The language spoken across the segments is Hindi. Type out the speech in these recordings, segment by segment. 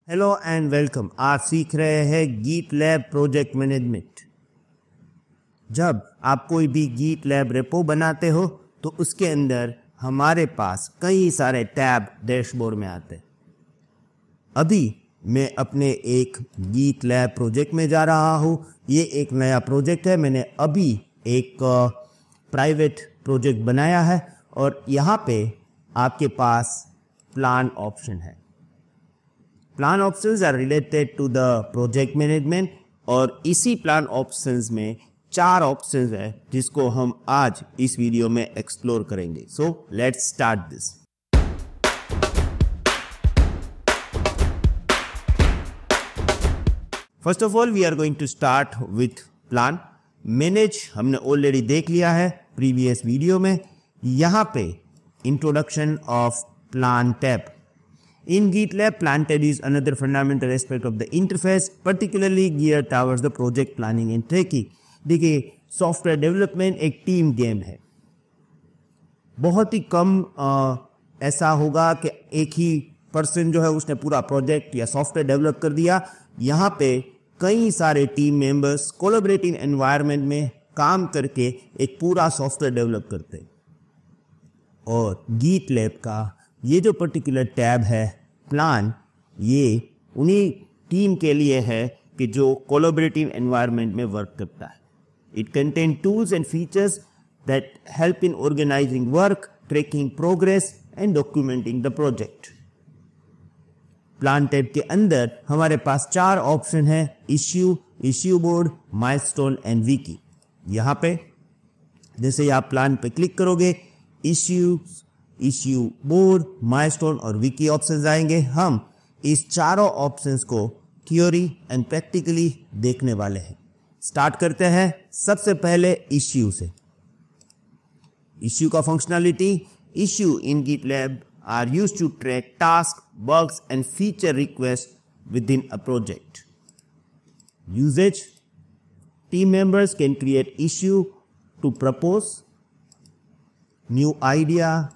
Hello and welcome. आप सीख रहे हैं GitLab प्रोजेक्ट मैनेजमेंट। जब आप कोई भी GitLab रेपो बनाते हो तो उसके अंदर हमारे पास कई सारे टैब डैशबोर्ड में आते हैं। अभी मैं अपने एक GitLab प्रोजेक्ट में जा रहा हूँ। ये एक नया प्रोजेक्ट है, मैंने अभी एक प्राइवेट प्रोजेक्ट बनाया है और यहाँ पे आपके पास प्लान ऑप्शन है। Plan options are related to the project management और इसी प्लान ऑप्शंस में 4 ऑप्शंस है जिसको हम आज इस वीडियो में एक्सप्लोर करेंगे। So let's start this. First of all we are going to start with plan. Manage हमने ऑलरेडी देख लिया है प्रीवियस वीडियो में। यहाँ पे introduction of plan tab. In GitLab, Plan tab is another fundamental aspect of the interface, particularly geared towards the project planning and tracking. देखिए, सॉफ्टवेयर डेवलपमेंट एक टीम गेम है। बहुत ही कम ऐसा होगा कि एक ही पर्सन जो है उसने पूरा प्रोजेक्ट या सॉफ्टवेयर डेवलप कर दिया। यहाँ पे कई सारे टीम मेंबर्स कोलैबोरेटिव एनवायरनमेंट में काम करके एक पूरा सॉफ्टवेयर डेवलप करते हैं। और GitLab का ये जो पर्टिकुलर टैब है प्लान, ये उन्हीं टीम के लिए है कि जो कोलैबोरेटिव एनवायरनमेंट में वर्क करता है। It contain tools and features that help in organizing work, tracking progress and documenting the project. Plan tab के अंदर हमारे पास 4 ऑप्शन है: issue board, milestone and wiki. यहाँ पे जैसे ही आप प्लान पे क्लिक करोगे, इश्यू बोर्ड, माइलस्टोन और विकी ऑप्शंस आएंगे। हम इस चारों ऑप्शंस को थ्योरी एंड प्रैक्टिकली देखने वाले हैं। स्टार्ट करते हैं सबसे पहले इश्यू से। इश्यू का functionality: issue in GitLab are used to track task, bugs and feature request within a project. Uses: team members can create issue to propose new idea,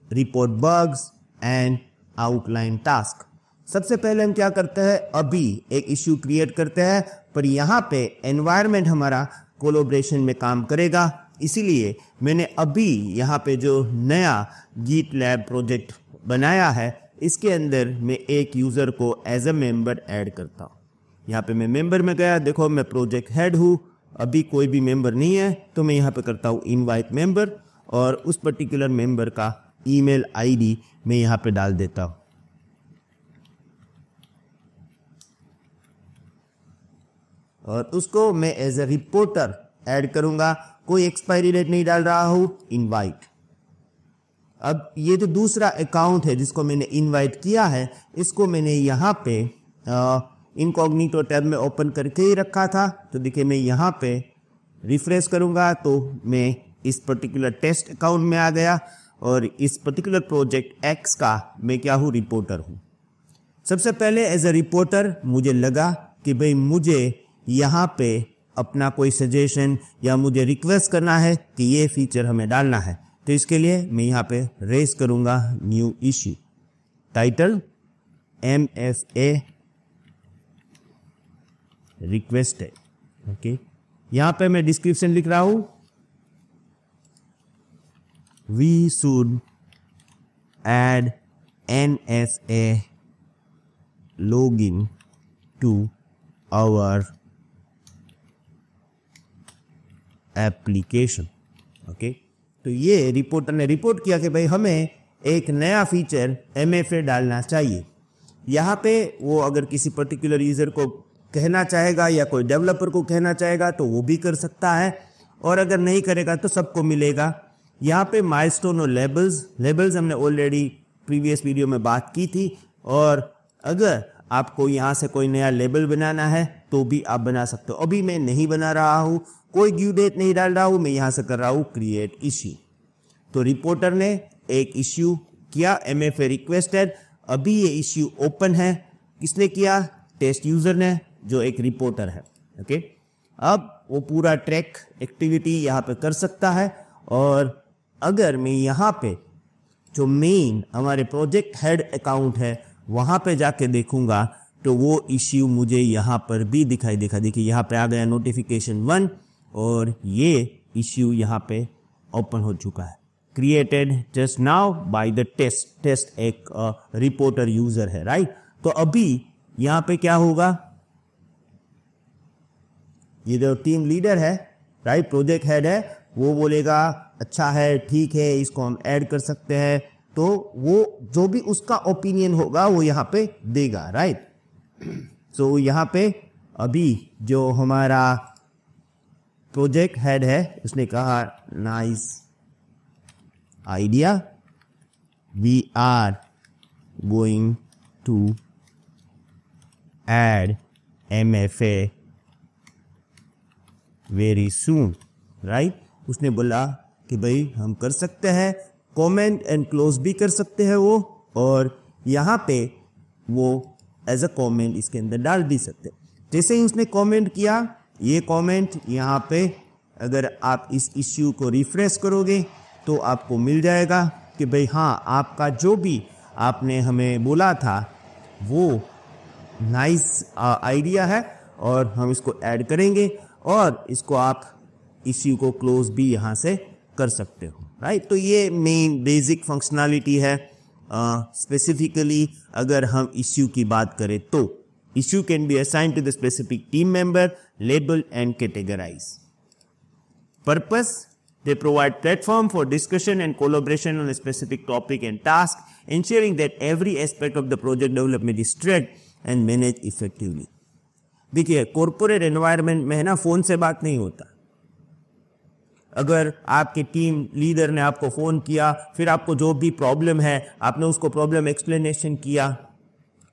report bugs and outline task. सबसे पहले हम क्या करते हैं, अभी एक इश्यू क्रिएट करते हैं, पर यहाँ पे एनवायरनमेंट हमारा कोलैबोरेशन में काम करेगा। इसीलिए मैंने अभी यहाँ पे जो नया GitLab प्रोजेक्ट बनाया है इसके अंदर मैं एक यूज़र को एज अ मेंबर ऐड करता हूँ। यहाँ पे मैं मेंबर में गया, देखो मैं प्रोजेक्ट हेड हूँ, अभी कोई भी मेंबर नहीं है तो मैं यहाँ पे करता हूँ इनवाइट मेंबर और उस पर्टिकुलर मेंबर का ईमेल आईडी मैं यहाँ पे डाल देता हूँ। और उसको मैं एज ए रिपोर्टर ऐड करूँगा। कोई एक्सपायरी डेट नहीं डाल रहा हूँ, इनवाइट। अब ये जो दूसरा अकाउंट है जिसको मैंने इनवाइट किया है, इसको मैंने यहाँ पे इनकॉग्निटो टैब में ओपन करके ही रखा था। तो देखिए मैं यहाँ पे रिफ्रेश करूँगा तो मैं इस पर्टिकुलर टेस्ट अकाउंट में आ गया और इस पर्टिकुलर प्रोजेक्ट X का मैं क्या हूँ, रिपोर्टर हूँ। सबसे पहले एज अ रिपोर्टर मुझे लगा कि भाई मुझे यहाँ पे अपना कोई सजेशन या मुझे रिक्वेस्ट करना है कि ये फीचर हमें डालना है। तो इसके लिए मैं यहाँ पे रेज करूँगा new issue, title MFA requested. Okay, यहाँ पे मैं डिस्क्रिप्शन लिख रहा हूँ, we should add NFA login to our application। Okay, तो ये रिपोर्टर ने रिपोर्ट किया कि भाई हमें एक नया फीचर MFA डालना चाहिए। यहाँ पे वो अगर किसी पर्टिकुलर यूज़र को कहना चाहेगा या कोई डेवलपर को कहना चाहेगा तो वो भी कर सकता है, और अगर नहीं करेगा तो सबको मिलेगा। यहाँ पे माइलस्टोन और लेबल्स हमने ऑलरेडी प्रीवियस वीडियो में बात की थी, और अगर आपको यहाँ से कोई नया लेबल बनाना है तो भी आप बना सकते हो। अभी मैं नहीं बना रहा हूँ, कोई ड्यू डेट नहीं डाल रहा हूँ, मैं यहाँ से कर रहा हूँ क्रिएट इश्यू। तो रिपोर्टर ने एक इश्यू किया MFA रिक्वेस्टेड। अभी ये इश्यू ओपन है, किसने किया, टेस्ट यूज़र ने, जो एक रिपोर्टर है। ओके, अब वो पूरा ट्रैक एक्टिविटी यहाँ पे कर सकता है। और अगर मैं यहाँ पे जो मेन हमारे प्रोजेक्ट हेड अकाउंट है वहाँ पे जाके देखूंगा तो वो इश्यू मुझे यहाँ पर भी दिखाई देगा। देखिए यहाँ पे आ गया नोटिफिकेशन 1 और ये इश्यू यहाँ पे ओपन हो चुका है, created just now by the test एक रिपोर्टर यूजर है, राइट। तो अभी यहाँ पे क्या होगा, ये जो टीम लीडर है, राइट, प्रोजेक्ट हेड है, वो बोलेगा अच्छा है, ठीक है, इसको हम ऐड कर सकते हैं। तो वो जो भी उसका ओपिनियन होगा वो यहाँ पे देगा, राइट। सो यहाँ पे अभी जो हमारा प्रोजेक्ट हेड है उसने कहा nice idea, we are going to add MFA very soon, right. उसने बोला कि भाई हम कर सकते हैं, कमेंट एंड क्लोज भी कर सकते हैं वो, और यहाँ पे वो एज अ कमेंट इसके अंदर डाल भी सकते हैं। जैसे ही उसने कमेंट किया, ये कमेंट यहाँ पे अगर आप इस इश्यू को रिफ्रेश करोगे तो आपको मिल जाएगा कि भाई हाँ, आपका जो भी आपने हमें बोला था वो नाइस आइडिया है और हम इसको ऐड करेंगे, और इसको आप इश्यू को क्लोज भी यहाँ से कर सकते हो, राइट। तो ये मेन बेसिक फंक्शनैलिटी है। स्पेसिफिकली अगर हम इश्यू की बात करें तो issue can be assigned to the specific team member, label and categorize. Purpose, they provide platform for discussion and collaboration on a specific topic and task, ensuring that every aspect of the project development is tracked and managed effectively. देखिए कॉर्पोरेट एनवायरनमेंट में है ना, फोन से बात नहीं होता। अगर आपके टीम लीडर ने आपको फोन किया, फिर आपको जो भी प्रॉब्लम है आपने उसको प्रॉब्लम एक्सप्लेनेशन किया,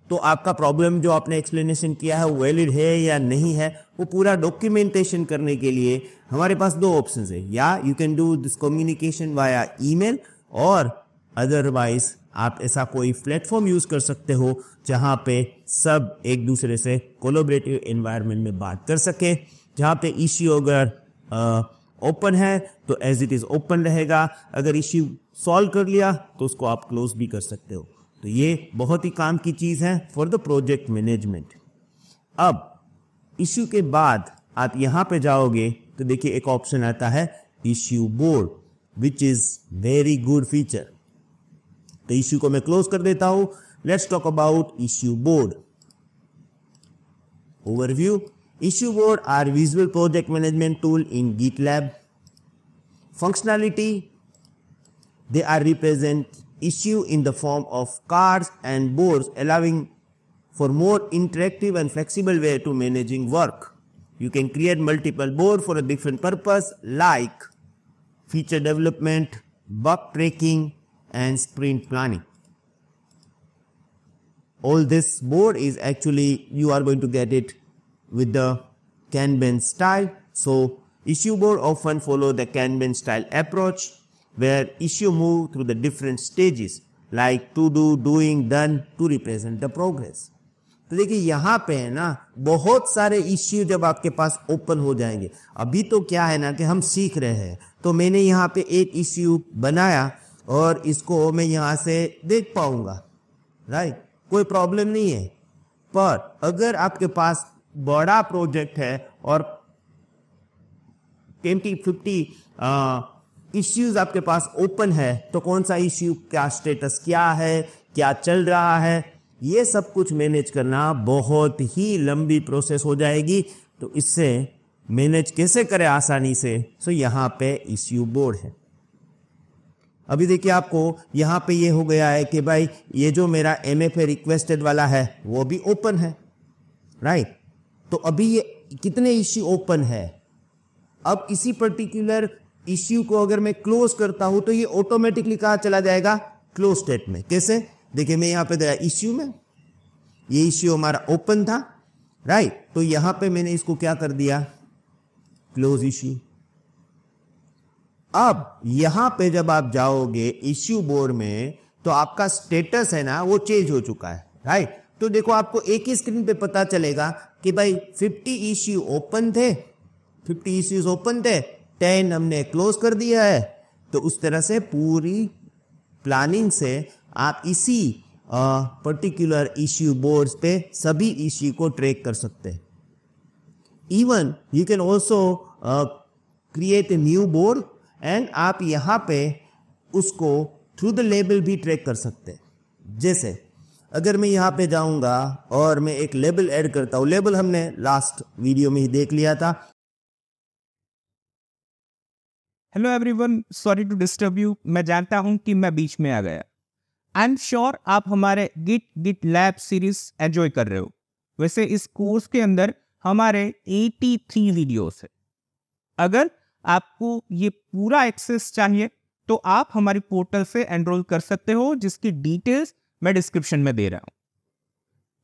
तो आपका प्रॉब्लम जो आपने एक्सप्लेनेशन किया है वो वैलिड है या नहीं है, वो पूरा डॉक्यूमेंटेशन करने के लिए हमारे पास दो ऑप्शंस है। या you can do this communication via email, और अदरवाइज आप ऐसा कोई प्लेटफॉर्म यूज कर सकते हो जहां पे सब एक दूसरे से कोलैबोरेटिव एनवायरनमेंट में बात कर सके, जहां पे इश्यू अगर ओपन है तो एज इट इज ओपन रहेगा, अगर इश्यू सॉल्व कर लिया तो उसको आप क्लोज भी कर सकते हो। तो ये बहुत ही काम की चीज है फॉर द प्रोजेक्ट मैनेजमेंट। अब इश्यू के बाद आप यहां पे जाओगे तो देखिए एक ऑप्शन आता है issue board, which is very good feature. तो इश्यू को मैं क्लोज कर देता हूं। Let's talk about issue board. Overview, issue board are visual project management tool in GitLab. Functionality, they are represent issue in the form of cards and boards, allowing for more interactive and flexible way to managing work. You can create multiple board for a different purpose like feature development, bug tracking and sprint planning. All this board is actually, you are going to get it with the Kanban style. So issue board often follow the Kanban style approach where issue move through the different stages like to do, doing, done to represent the progress. तो देखिए यहाँ पे है ना बहुत सारे इश्यू जब आपके पास ओपन हो जाएंगे। अभी तो क्या है ना कि हम सीख रहे हैं, तो मैंने यहाँ पे एक इश्यू बनाया और इसको मैं यहाँ से देख पाऊंगा, राइट, कोई प्रॉब्लम नहीं है। पर अगर आपके पास बड़ा प्रोजेक्ट है और 20-50 इश्यूज आपके पास ओपन है, तो कौन सा इश्यू, क्या स्टेटस क्या है, क्या चल रहा है, ये सब कुछ मैनेज करना बहुत ही लंबी प्रोसेस हो जाएगी। तो इससे मैनेज कैसे करें आसानी से, सो यहाँ पे इश्यू बोर्ड है। अभी देखिए आपको यहाँ पे ये हो गया है कि भाई ये जो मेरा MFA रिक्वेस्टेड वाला है वो भी ओपन है, राइट। तो अभी ये कितने इश्यू ओपन है। अब इसी पर्टिकुलर इश्यू को अगर मैं क्लोज करता हूं तो ये ऑटोमेटिकली कहाँ चला जाएगा, क्लोज स्टेट में। कैसे, देखिए मैं यहाँ पे गया इश्यू में, ये इश्यू हमारा ओपन था, राइट, तो यहाँ पे मैंने इसको क्या कर दिया, क्लोज इश्यू। अब यहाँ पे जब आप जाओगे इश्यू बोर्ड में तो आपका स्टेटस है ना वो चेंज हो चुका है, राइट। तो देखो आपको एक ही स्क्रीन पे पता चलेगा कि भाई 50 इश्यू ओपन थे, 50 इश्यूज ओपन थे, 10 हमने क्लोज कर दिया है। तो उस तरह से पूरी प्लानिंग से आप इसी पर्टिकुलर इश्यू बोर्ड्स पे सभी इश्यू को ट्रैक कर सकते हैं। Even you can also create a new board and आप यहाँ पे उसको थ्रू द लेबल भी ट्रैक कर सकते हैं। जैसे अगर मैं यहाँ पे जाऊँगा और मैं एक लेबल ऐड करता हूँ, लेबल हमने लास्ट वीडियो में ही देख लिया था। Hello everyone, sorry to disturb you. मैं जानता हूं कि मैं बीच में आ गया। आई एम श्योर आप हमारे गिट लैब सीरीज एंजॉय कर रहे हो। वैसे इस कोर्स के अंदर हमारे 83 वीडियोस है। अगर आपको ये पूरा एक्सेस चाहिए तो आप हमारी पोर्टल से एनरोल कर सकते हो, जिसकी डिटेल्स मैं डिस्क्रिप्शन में दे रहा हूँ।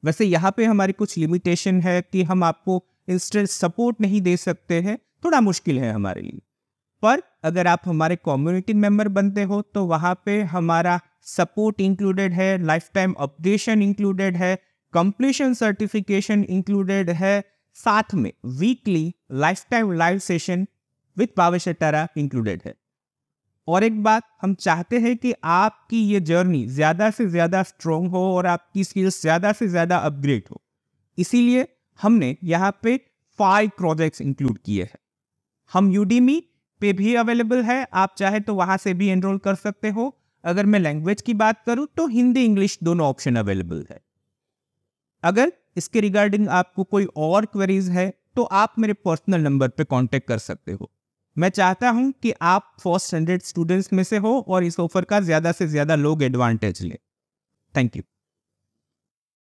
वैसे यहाँ पे हमारी कुछ लिमिटेशन है कि हम आपको इंस्टेंट सपोर्ट नहीं दे सकते हैं, थोड़ा मुश्किल है हमारे लिए। पर अगर आप हमारे कम्युनिटी मेंबर बनते हो तो वहाँ पे हमारा सपोर्ट इंक्लूडेड है, लाइफ टाइम अपडेशन इंक्लूडेड है, कंप्लीशन सर्टिफिकेशन इंक्लूडेड है, साथ में weekly life time live session with Bhavesh Attara included है। और एक बात, हम चाहते हैं कि आपकी ये जर्नी ज़्यादा से ज़्यादा स्ट्रॉन्ग हो और आपकी स्किल्स ज़्यादा से ज़्यादा अपग्रेड हो। इसीलिए हमने यहाँ पे 5 प्रोजेक्ट्स इंक्लूड किए हैं। हम यूडीमी पे भी अवेलेबल है, आप चाहे तो वहाँ से भी एनरोल कर सकते हो। अगर मैं लैंग्वेज की बात करूँ तो हिंदी इंग्लिश दोनों ऑप्शन अवेलेबल है। अगर इसके रिगार्डिंग आपको कोई और क्वेरीज है तो आप मेरे पर्सनल नंबर पे कांटेक्ट कर सकते हो। मैं चाहता हूं कि आप फर्स्ट 100 स्टूडेंट्स में से हो और इस ऑफर का ज़्यादा से ज़्यादा लोग एडवांटेज लें। Thank you.